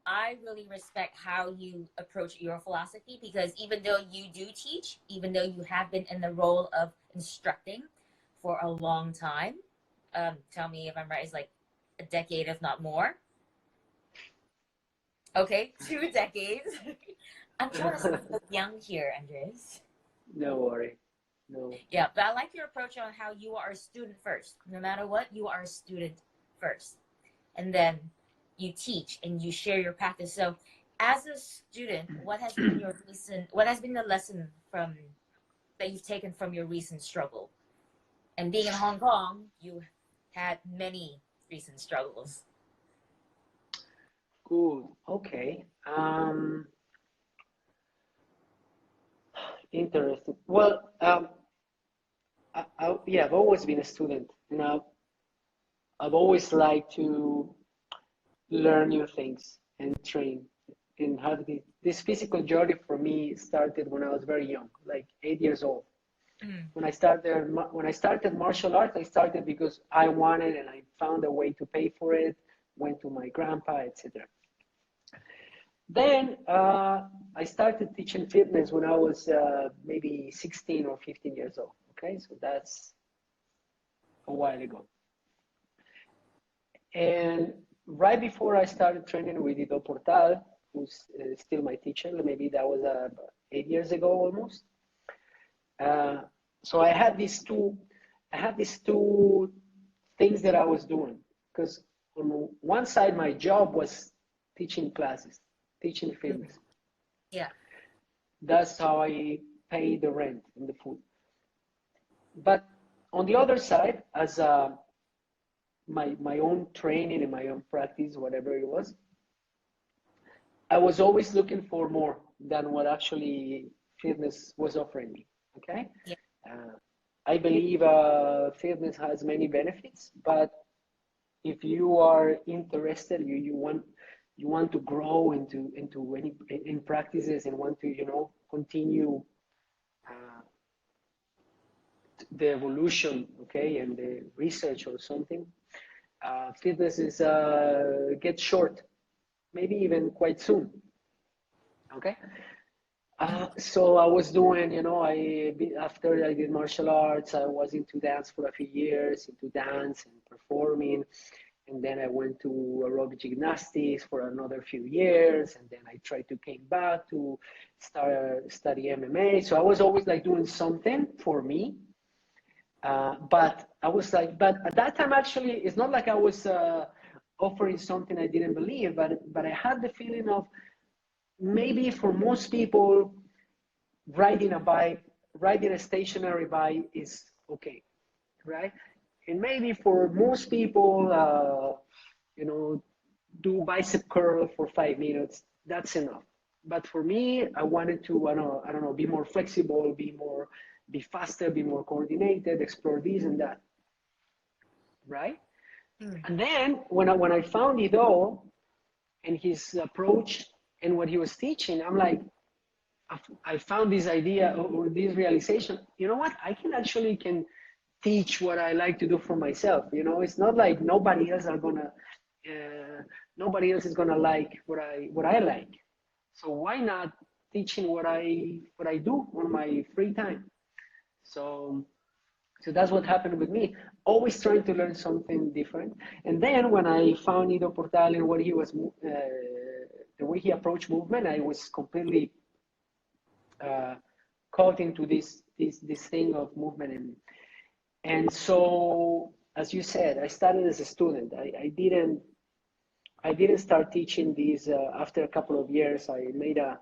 I really respect how you approach your philosophy, because even though you do teach, even though you have been in the role of instructing for a long time, tell me if I'm right, it's like a decade, if not more. Okay, 2 decades. I'm trying to sound so young here, Andres. No worry. No. Yeah, but I like your approach on how you are a student first. No matter what, you are a student first. And then you teach and you share your practice. So as a student, what has been the lesson from that you've taken from your recent struggle? And being in Hong Kong, you had many recent struggles. Good. Okay. Interesting. Well, yeah, I've always been a student, and I've always liked to learn new things and train and have this physical journey for me started when I was very young, like 8 years old. Mm. When I started martial arts, I started because I wanted and I found a way to pay for it. Went to my grandpa, etc. Then I started teaching fitness when I was maybe 16 or 15 years old. Okay, so that's a while ago. And right before I started training with Ido Portal, who's still my teacher, maybe that was 8 years ago almost. Uh, so I had these two things that I was doing, because on one side my job was teaching classes, teaching Mm. fitness. Yeah. That's how I pay the rent and the food. But on the other side, as my own training and my own practice, whatever it was, I was always looking for more than what actually fitness was offering me. Okay, Yeah. uh, I believe fitness has many benefits, but if you are interested, you want to grow into any in practices and want to continue uh, the evolution, okay, and the research or something. Fitness is gets short, maybe even quite soon. Okay, Mm. so I was doing, after I did martial arts, I was into dance for a few years, into dance and performing. And then I went to aerobic gymnastics for another few years. And then I tried to came back to start study MMA. So I was always like doing something for me. But I was like, but at that time, actually, it's not like I was offering something I didn't believe, but I had the feeling of maybe for most people, riding a bike, riding a stationary bike is okay, right? And maybe for most people, do bicep curl for 5 minutes. That's enough. But for me, I wanted to, I don't know, be more flexible, be faster, be more coordinated, explore this and that, right? Mm. And then when I found Ido and his approach and what he was teaching, I'm like, I found this idea or this realization. You know what? I can teach what I like to do for myself. It's not like nobody else is gonna like what I like. So why not teaching what I do on my free time? So so that's what happened with me. Always trying to learn something different. And then when I found Ido Portal and what the way he approached movement, I was completely uh, caught into this thing of movement. And so, as you said, I started as a student. I didn't start teaching these after a couple of years. I made a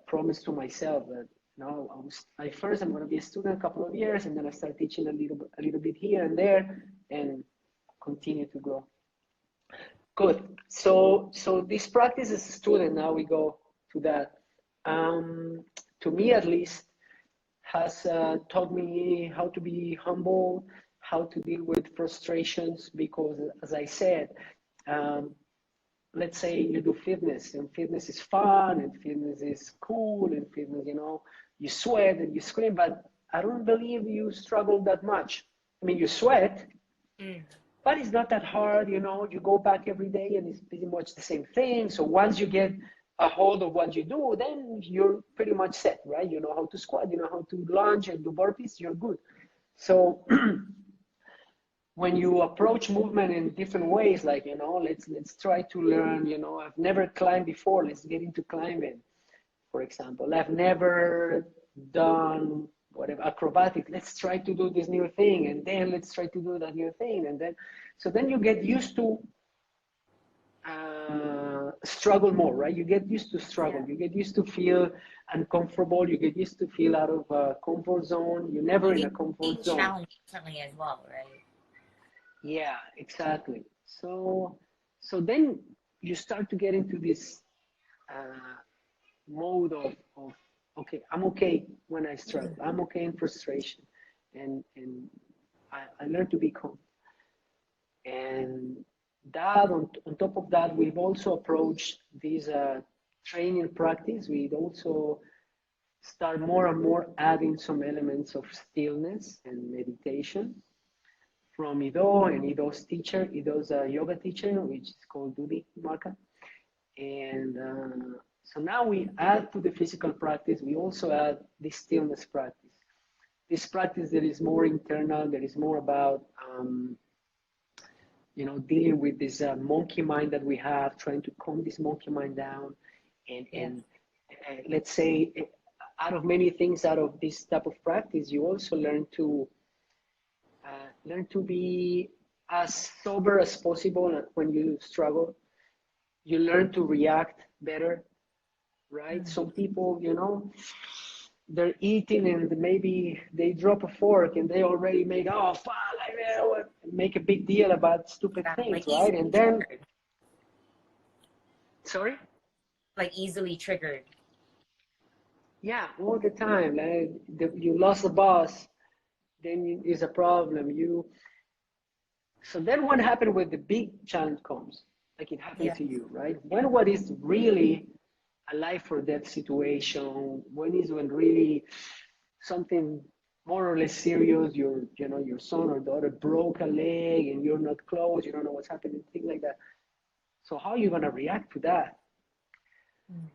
promise to myself that I'm going to be a student a couple of years, and then I start teaching a little bit here and there, and continue to grow. Good. So this practice as a student, now we go to that. To me, at least, has taught me how to be humble, how to deal with frustrations. Because, as I said, um, let's say you do fitness, and fitness is fun, and fitness is cool, and fitness, you sweat and you scream, but I don't believe you struggle that much. I mean, you sweat, Mm. but it's not that hard, you know. You go back every day and it's pretty much the same thing. So once you get a hold of what you do, then you're pretty much set, right? You know how to squat, you know how to lunge and do burpees, you're good. So when you approach movement in different ways, like, you know, let's try to learn, you know, I've never climbed before, let's get into climbing, for example. I've never done whatever acrobatic, let's try to do this new thing, and then let's try to do that new thing, and then so then you get used to struggle more, right? You get used to struggle, you get used to feel uncomfortable, you get used to feel out of a comfort zone. You're never in a comfort zone. Challenge certainly as well, right? Yeah, exactly. So then you start to get into this mode of okay, I'm okay when I struggle. I'm okay in frustration, and I learn to be calm. And that on top of that, we've also approached this training practice. We'd also start more and more adding some elements of stillness and meditation from Ido and Ido's teacher, Ido's yoga teacher, which is called Dudi Maka. And so now we add to the physical practice, we also add this stillness practice. This practice that is more internal, that is more about, you know, dealing with this monkey mind that we have, trying to calm this monkey mind down. And let's say, out of many things, out of this type of practice, you also learn to be as sober as possible when you struggle. You learn to react better, right? Some people, you know, they're eating and maybe they drop a fork and they already make, oh, fuck, make a big deal about stupid things, right? And then, sorry? Like easily triggered. Yeah, all the time. Like you lost the boss, then is a problem. So then what happened when the big challenge comes? Like it happened to you, right? When what is really a life or death situation? When really something more or less serious, your son or daughter broke a leg and you're not close, you don't know what's happening, things like that. So how are you gonna react to that?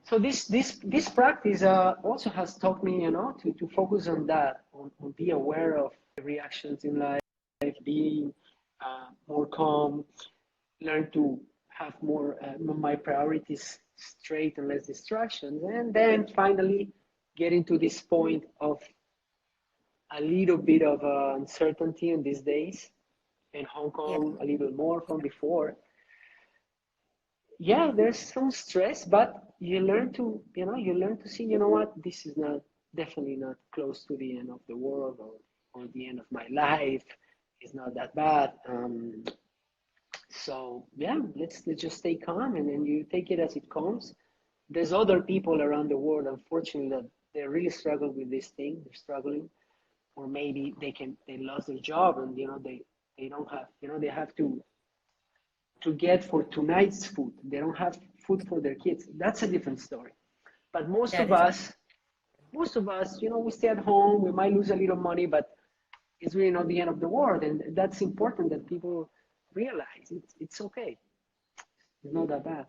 So this practice also has taught me, you know, to focus on that, on be aware of the reactions in life, being more calm, learn to have more my priorities straight and less distractions, and then finally getting to this point of a little bit of uncertainty in these days in Hong Kong, a little more from before. Yeah, there's some stress, but you learn to, see, you know what, this is definitely not close to the end of the world or the end of my life. It's not that bad. So yeah, let's just stay calm, and then you take it as it comes. There's other people around the world, unfortunately, that they really struggle with this thing. They're struggling, or maybe they lost their job, and they don't have, they have to get for tonight's food. They don't have food for their kids. That's a different story. But most of us, we stay at home. We might lose a little money, but it's really not the end of the world. And that's important that people realize it's okay. It's not that bad.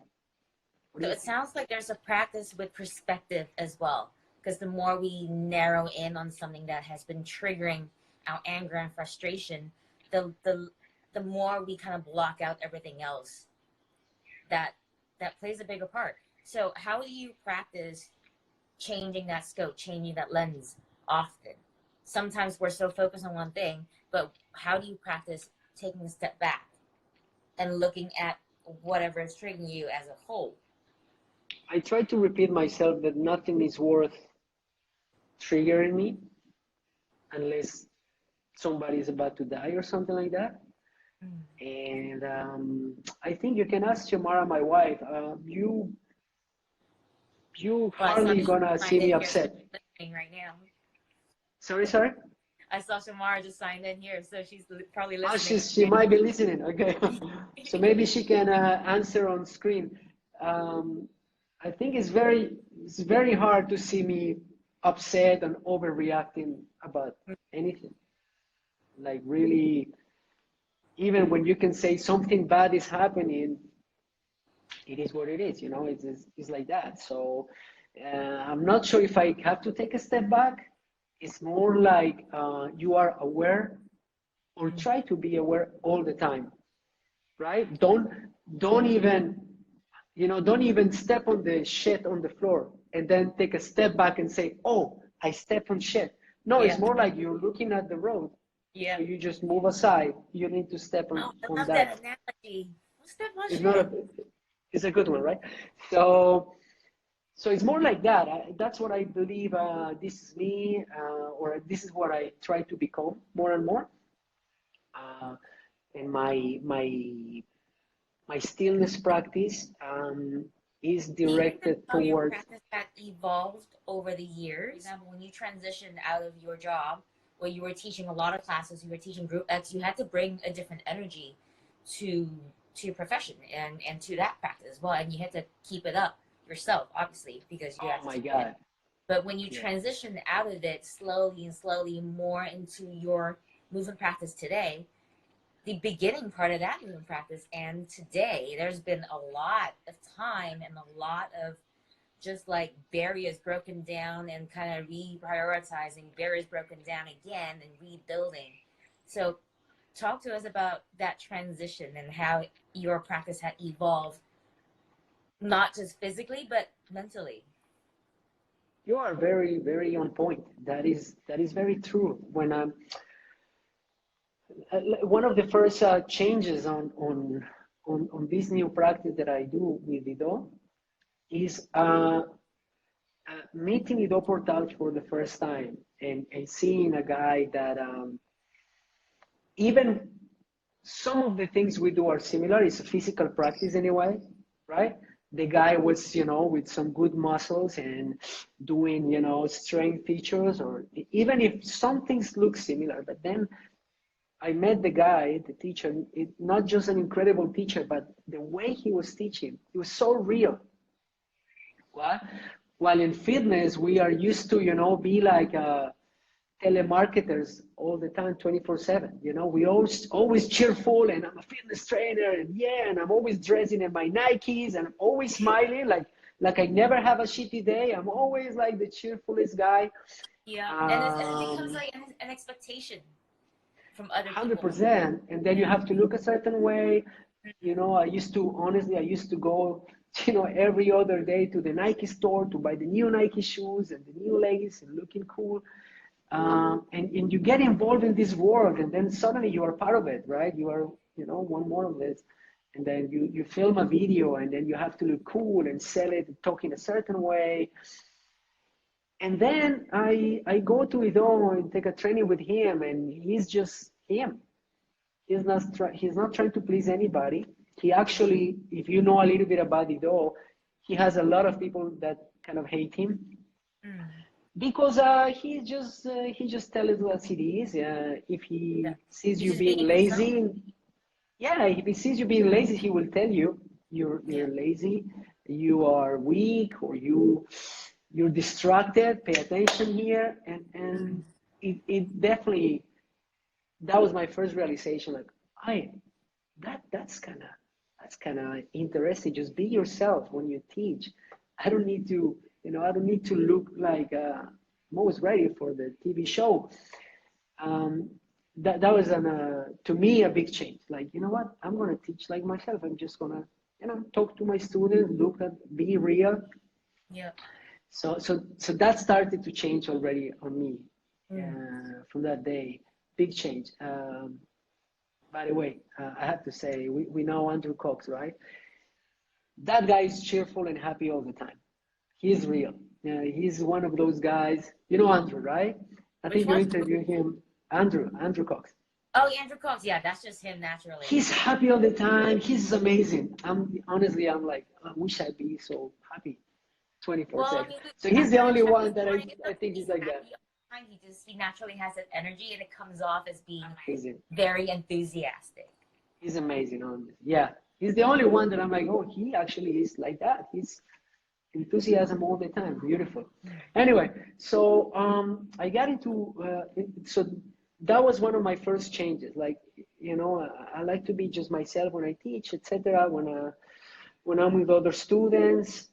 So it sounds like there's a practice with perspective as well, because the more we narrow in on something that has been triggering our anger and frustration, the more we kind of block out everything else that plays a bigger part. So how do you practice changing that scope, changing that lens often? Sometimes we're so focused on one thing, but how do you practice taking a step back and looking at whatever is triggering you as a whole? I try to repeat myself that nothing is worth triggering me unless somebody is about to die or something like that. And I think you can ask Shamara, my wife, you hardly gonna see me upset. Right now. Sorry? I saw Shamara just signed in here, so she's probably listening. Oh, she might be listening. Okay. So maybe she can answer on screen. I think it's very hard to see me upset and overreacting about anything. Like really, even when you can say something bad is happening, it is what it is, you know, it's like that. So I'm not sure if I have to take a step back. It's more like you are aware, or try to be aware all the time, right? Don't even, you know, don't even step on the shit on the floor and then take a step back and say, oh, I stepped on shit. No, it's Yeah. more like you're looking at the road. Yeah. So you just move aside. You need to step Oh, I on love that. that analogy. What's that It's much not shit? a, it's a good one, right? So, so it's more like that. That's what I believe. This is me, or this is what I try to become more and more. Uh, and my stillness practice is Do you think that's directed how your towards. practice had evolved over the years? For example, when you transitioned out of your job where you were teaching a lot of classes, you were teaching group X, you had to bring a different energy to your profession and to that practice as well. And you had to keep it up yourself, obviously, because you Oh have to my teach it. God. But when you Yeah. transitioned out of it slowly and slowly more into your movement practice today, the beginning part of that movement practice and today, there's been a lot of time and a lot of just like barriers broken down and kind of reprioritizing barriers broken down again and rebuilding. So talk to us about that transition and how your practice had evolved, not just physically, but mentally. You are very, very on point. That is very true. When one of the first changes on this new practice that I do with Ido is meeting Ido Portal for the first time, and seeing a guy that even some of the things we do are similar. It's a physical practice anyway, right? The guy was, you know, with some good muscles and doing, you know, strength features, or even if some things look similar, but then I met the guy, the teacher, not just an incredible teacher, but the way he was teaching, it was so real. What? While in fitness, we are used to, you know, be like telemarketers all the time, 24/7. You know, we always cheerful, and I'm a fitness trainer, and yeah, and I'm always dressing in my Nikes, and I'm always smiling, like I never have a shitty day. I'm always like the cheerfulest guy. Yeah. And it becomes like an expectation from other people. 100%. And then you have to look a certain way. You know, honestly, I used to go, you know, every other day to the Nike store to buy the new Nike shoes and the new leggings and looking cool. And you get involved in this world, and then suddenly you are part of it, right? You are, you know, one more of this. And then you film a video, and then you have to look cool and sell it, and talk in a certain way. And then I go to Ido and take a training with him, and he's just him. He's not trying to please anybody. He actually, if you know a little bit about Ido, he has a lot of people that kind of hate him Mm. because he just tells it as it is. If he Yeah. sees He's you just being being himself. lazy, yeah, if he sees you being lazy, he will tell you Yeah. you're lazy, you are weak, or you're distracted. Pay attention here, and it definitely, that was my first realization. Like, I that's kind of interesting. Just be yourself when you teach. I don't need to, you know, I don't need to look like I'm always ready for the TV show. Um, that was to me a big change. Like, you know what? I'm gonna teach like myself. I'm just gonna, you know, talk to my students, look at, be real. Yeah. So that started to change already on me Mm. from that day. Big change. By the way, I have to say, we know Andrew Cox, right? That guy is cheerful and happy all the time. He's real. He's one of those guys. You know Andrew, right? I Which think you one? interviewed him. Andrew Cox. Oh, Andrew Combs. Yeah, that's just him naturally. He's happy all the time. He's amazing. I'm like, I wish I'd be so happy Well, I 24/7. mean, So he's I'm the not only checking one that for it. It's I not that think he's he's like that. happy all the time. He naturally has that energy, and it comes off as being Amazing. very enthusiastic. He's amazing on this. Yeah. He's the only one that I'm like, oh, he actually is like that. He's enthusiasm all the time. Beautiful. Anyway, so I got into so that was one of my first changes. Like, you know, I like to be just myself when I teach, etc. When I'm with other students.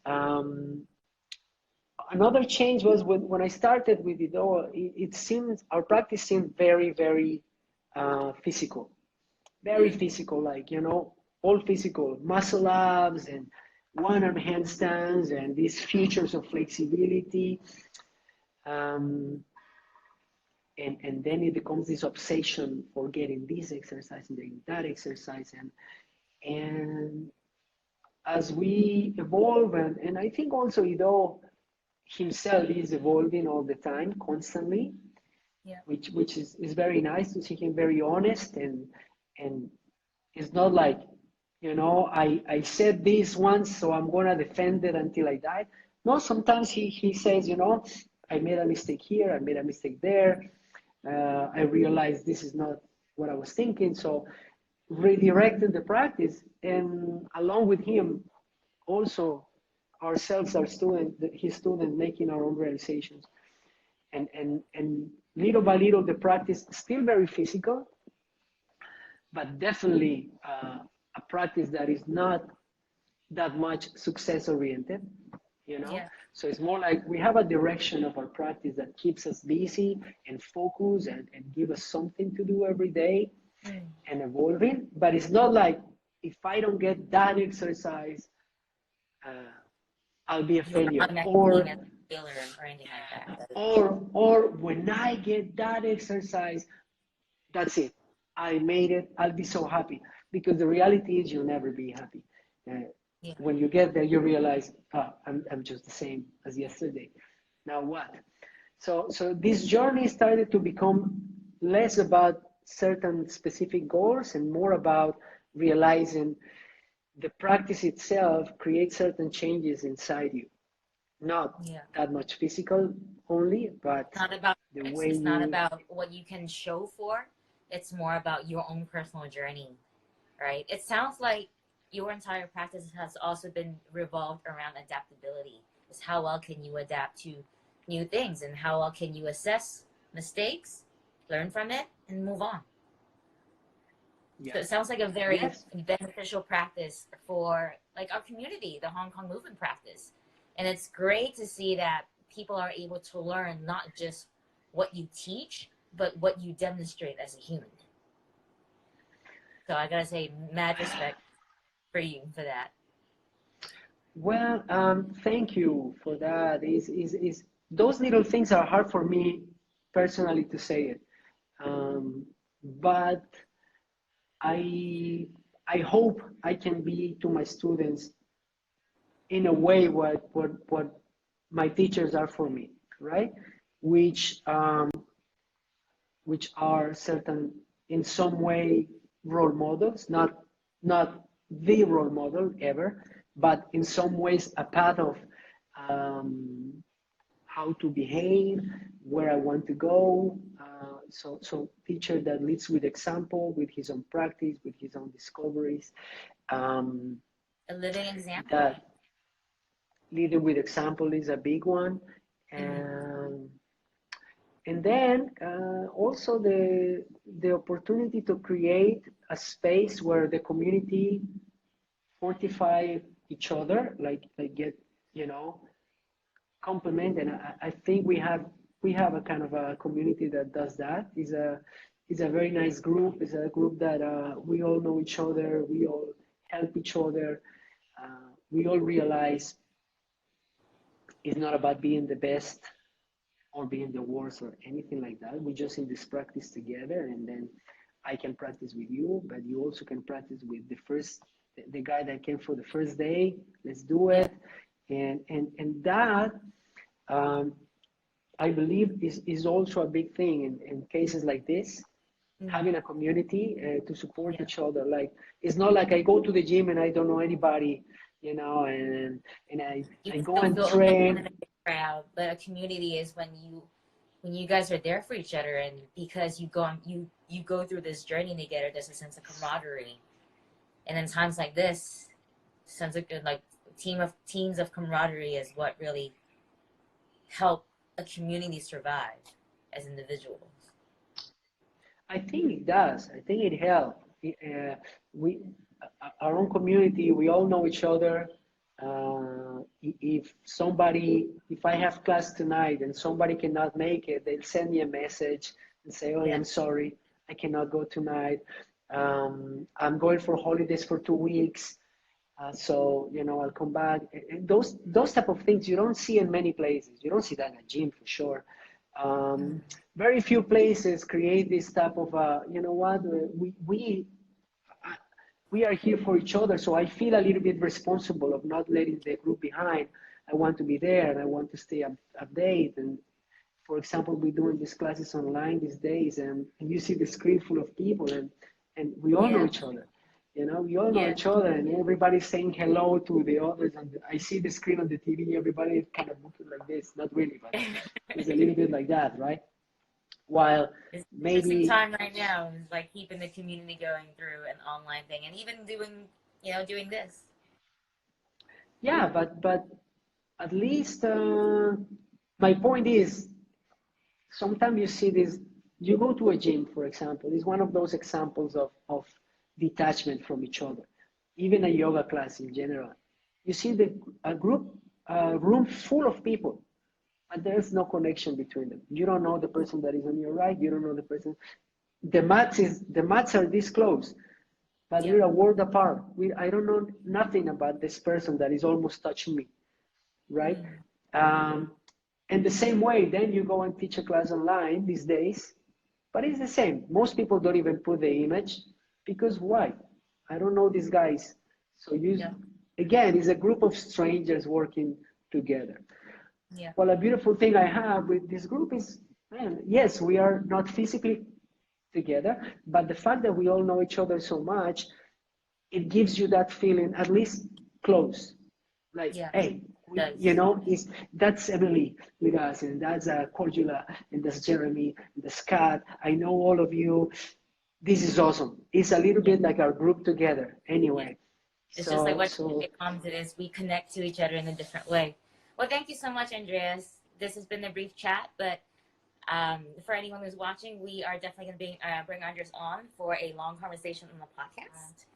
Another change was when I started with it all. It seemed our practice seemed very, very physical, very physical. Like, you know, all physical muscle ups and one-arm handstands and these features of flexibility. Um, and then it becomes this obsession for getting this exercise and getting that exercise, and as we evolve, and I think also Ido himself is evolving all the time, constantly, Yeah. which is very nice to see him very honest, and it's not like, you know, I said this once, so I'm gonna defend it until I die. No, sometimes he says, you know, I made a mistake here, I made a mistake there. I realized this is not what I was thinking, so redirected the practice, and along with him, also ourselves, our student, his student, making our own realizations, and little by little, the practice still very physical, but definitely a practice that is not that much success oriented, you know. Yeah. So it's more like we have a direction of our practice that keeps us busy and focused, and give us something to do every day Mm. and evolving. But it's not like, if I don't get that exercise, uh, I'll be a You're failure, automatically seen as a failure or anything like that. or when I get that exercise, that's it, I made it, I'll be so happy. Because the reality is, you'll never be happy. uh, Yeah. when you get there, you realize, oh, I'm just the same as yesterday. Now what? So this journey started to become less about certain specific goals and more about realizing the practice itself creates certain changes inside you. Not Yeah. that much physical only, but Not about the tricks. way It's not you, about what you can show for. It's more about your own personal journey, right? It sounds like your entire practice has also been revolved around adaptability. Is how well can you adapt to new things, and how well can you assess mistakes, learn from it, and move on. So it yes, sounds like a very yes, beneficial practice for like our community, the Hong Kong movement practice. And it's great to see that people are able to learn not just what you teach, but what you demonstrate as a human. So I gotta say, mad respect for you for that. well, thank you for that. Is those little things are hard for me personally to say it, but I I hope I can be to my students in a way what my teachers are for me, right? Which which are certain, in some way, role models, not the role model ever, but in some ways a path of um, how to behave, where I want to go. So teacher that leads with example, with his own practice, with his own discoveries. Um, A living example. that leading with example is a big one. Mm. And and then also the opportunity to create a space where the community fortify each other, like get, you know, complement. And I think we have a kind of a community that does that. Is a very nice group. It's a group that we all know each other. We all help each other. We all realize it's not about being the best or being the worst or anything like that. We just in this practice together, and then I can practice with you, but you also can practice with the guy that came for the first day. Let's do Yeah. it, and that um, I believe is also a big thing in cases like this. Mm. Having a community to support Yeah. each other. Like, it's not like I go to the gym and I don't know anybody, you know, and You I can go still and feel alone in train. a big crowd, but a community is when you guys are there for each other, and because you go through this journey together, there's a sense of camaraderie. And in times like this, sense of good, like teams of camaraderie is what really help a community survive as individuals. I think it does. I think it helped. We, our own community, we all know each other. If I have class tonight and somebody cannot make it, they'll send me a message and say, "Oh, Yeah. I'm sorry, I cannot go tonight. I'm going for holidays for 2 weeks, so I'll come back." And those type of things you don't see in many places. You don't see that in a gym for sure. Um, Very few places create this type of you know what we are here for each other. So I feel a little bit responsible of not letting the group behind. I want to be there and I want to stay update. And for example, we're doing these classes online these days, and you see the screen full of people, and we all know Yeah. each other. We all know Yeah. each other, and everybody's saying hello to the others. And I see the screen on the TV, everybody kind of looking like this. Not really, but it's a little bit like that, right? While It's an interesting maybe, time right now. It's like keeping the community going through an online thing, and even doing this. yeah, but at least my point is, sometimes you see this, you go to a gym, for example, is one of those examples of detachment from each other, even a yoga class in general. You see a group, a room full of people, but there's no connection between them. You don't know the person that is on your right, you don't know the person. The mats are this close, but Yeah. we're a world apart. I don't know nothing about this person that is almost touching me, right? Mm. Um, and the same way, then you go and teach a class online these days, but it's the same. Most people don't even put the image because why? I don't know these guys. So Yeah. again, it's a group of strangers working together. Yeah. Well, a beautiful thing I have with this group is, man, yes, we are not physically together, but the fact that we all know each other so much, it gives you that feeling, at least close. Like, Yeah. hey, It does. is that's Emily with us, and that's Cordula, and that's Jeremy, and that's Scott. I know all of you. This is awesome. It's a little Yeah. bit like our group together. Yeah. Anyway, It's just like so what so commented is we connect to each other in a different way. Well, thank you so much, Andreas. This has been a brief chat, but for anyone who's watching, we are definitely going to bring Andreas on for a long conversation on the podcast.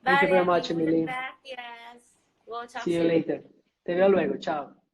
thank you Vale, very much, amigo, muchas Emily. gracias. We'll talk See you soon. later. Te veo luego. Chao.